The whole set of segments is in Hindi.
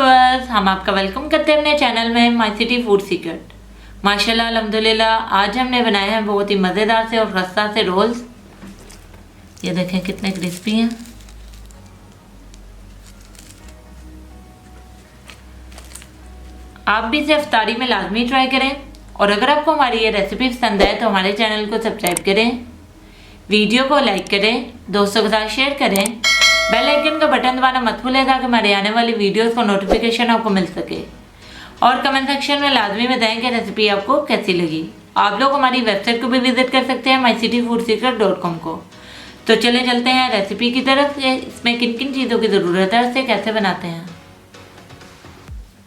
व्यूअर्स, हम आपका वेलकम करते हैं अपने चैनल में माय सिटी फूड सीक्रेट। माशाल्लाह अल्हम्दुलिल्लाह, आज हमने बनाए हैं बहुत ही मज़ेदार से और खस्ता से रोल्स। ये देखें कितने क्रिस्पी हैं। आप भी इसे इफ्तारी में लाजमी ट्राई करें और अगर आपको हमारी ये रेसिपी पसंद है तो हमारे चैनल को सब्सक्राइब करें, वीडियो को लाइक करें, दोस्तों के साथ शेयर करें, बेल आइकन का बटन दबाना मत भूलें ताकि हमारे आने वाली वीडियोस को नोटिफिकेशन आपको मिल सके। और कमेंट सेक्शन में लाजमी बताएं कि रेसिपी आपको कैसी लगी। आप लोग हमारी वेबसाइट को भी विजिट कर सकते हैं mycityfoodsecret.com को। तो चले चलते हैं रेसिपी की तरफ। इसमें किन किन चीज़ों की ज़रूरत है, उसे कैसे बनाते हैं।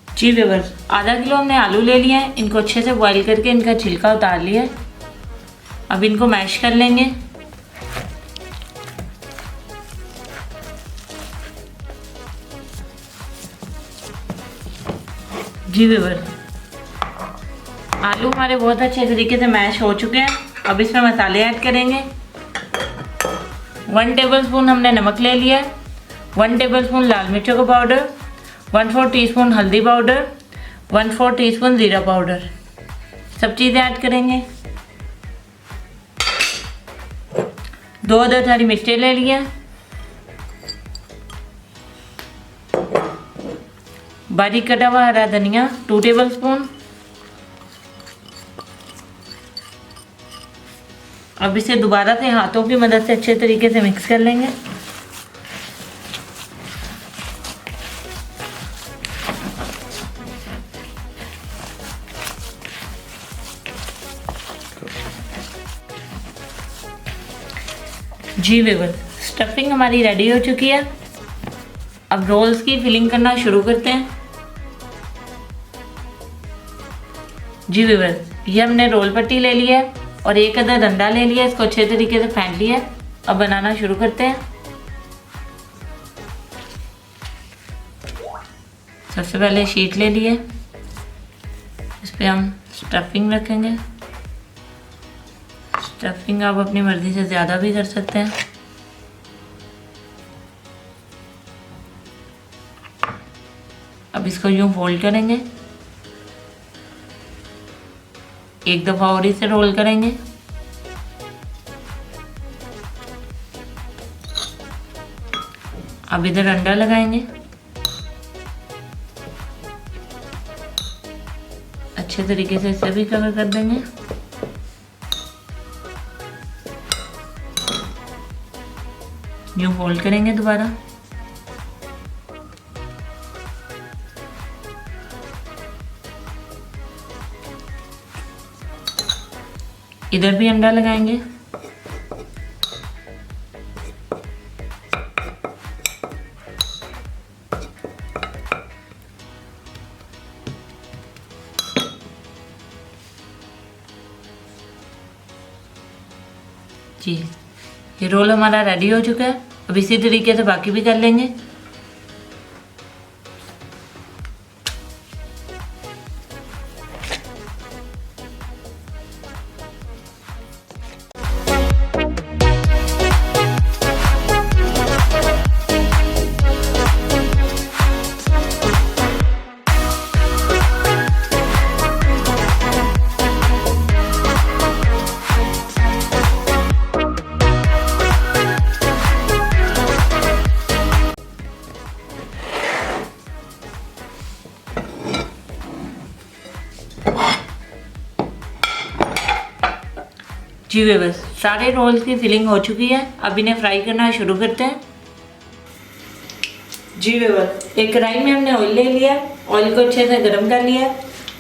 जी व्यूअर्स, आधा किलो हमने आलू ले लिए हैं। इनको अच्छे से बॉईल करके इनका छिलका उतार लिया। अब इनको मैश कर लेंगे। जी व्यूअर्स, आलू हमारे बहुत अच्छे तरीके से मैश हो चुके हैं। अब इसमें मसाले ऐड करेंगे। 1 टेबलस्पून हमने नमक ले लिया है, 1 टेबलस्पून लाल मिर्चों का पाउडर, 1/4 टीस्पून हल्दी पाउडर, 1/4 टीस्पून ज़ीरा पाउडर, सब चीज़ें ऐड करेंगे। 2 अदद हरी मिर्चें ले लिए, बारीक कटा हुआ हरा धनिया 2 टेबलस्पून। अब इसे दोबारा से हाथों की मदद से अच्छे तरीके से मिक्स कर लेंगे। जी व्यूअर्स, स्टफिंग हमारी रेडी हो चुकी है। अब रोल्स की फिलिंग करना शुरू करते हैं। जी व्यूअर्स, ये हमने रोल पट्टी ले ली है और 1 अदद अंडा ले लिया। इसको अच्छे तरीके से फेंट लिया। अब बनाना शुरू करते हैं। सबसे पहले शीट ले लिए, इस पे हम स्टफिंग रखेंगे। स्टफिंग आप अपनी मर्जी से ज़्यादा भी कर सकते हैं। अब इसको यूं फोल्ड करेंगे, एक दफ़ा और इसे रोल करेंगे। अब इधर अंडा लगाएंगे, अच्छे तरीके से इसे भी कवर कर देंगे। यूं फोल्ड करेंगे दोबारा। इधर भी अंडा लगाएंगे। जी, ये रोल हमारा रेडी हो चुका है। अब इसी तरीके से बाकी भी कर लेंगे। जी व्यूअर्स, सारे रोल्स की फिलिंग हो चुकी है। अब इन्हें फ्राई करना शुरू करते हैं। जी व्यूअर्स, एक कढ़ाई में हमने ऑयल ले लिया। ऑयल को अच्छे से गर्म कर लिया।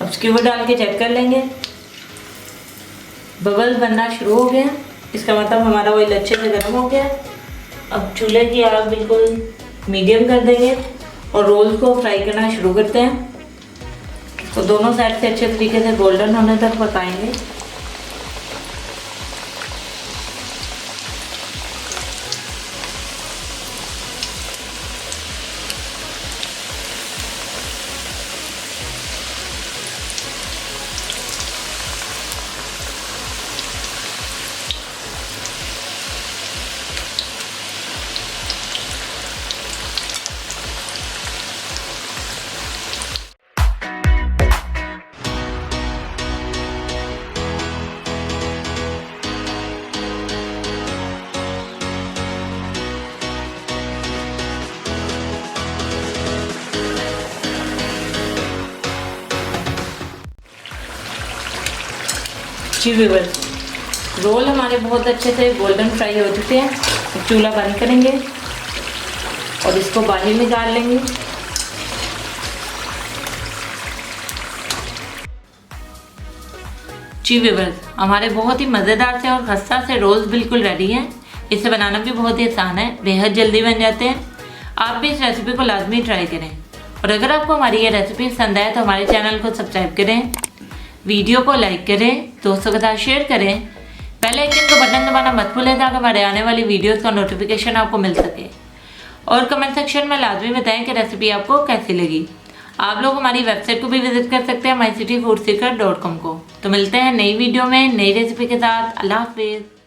अब स्क्यूवर डाल के चेक कर लेंगे। बबल्स बनना शुरू हो गए। इसका मतलब हमारा ऑयल अच्छे से गर्म हो गया। अब चूल्हे की आग बिल्कुल मीडियम कर देंगे और रोल्स को फ्राई करना शुरू करते हैं। तो दोनों साइड से अच्छे तरीके से गोल्डन होने तक पकाएंगे। जी व्यूअर्स, रोल हमारे बहुत अच्छे से गोल्डन फ्राई हो चुके हैं। चूल्हा बंद करेंगे और इसको बाहर निकाल लेंगे। जी व्यूअर्स, हमारे बहुत ही मज़ेदार से और खस्ता से रोल्स बिल्कुल रेडी हैं। इसे बनाना भी बहुत ही आसान है, बेहद जल्दी बन जाते हैं। आप भी इस रेसिपी को लाजमी ट्राई करें और अगर आपको हमारी ये रेसिपी पसंद आए तो हमारे चैनल को सब्सक्राइब करें, वीडियो को लाइक करें, दोस्तों के साथ शेयर करें, बेल आइकन का बटन दबाना मत भूलें ताकि हमारे आने वाली वीडियोस का नोटिफिकेशन आपको मिल सके। और कमेंट सेक्शन में लाजमी बताएं कि रेसिपी आपको कैसी लगी। आप लोग हमारी वेबसाइट को भी विजिट कर सकते हैं mycityfoodseeker.com को। तो मिलते हैं नई वीडियो में नई रेसिपी के साथ। अल्लाह हाफिज़।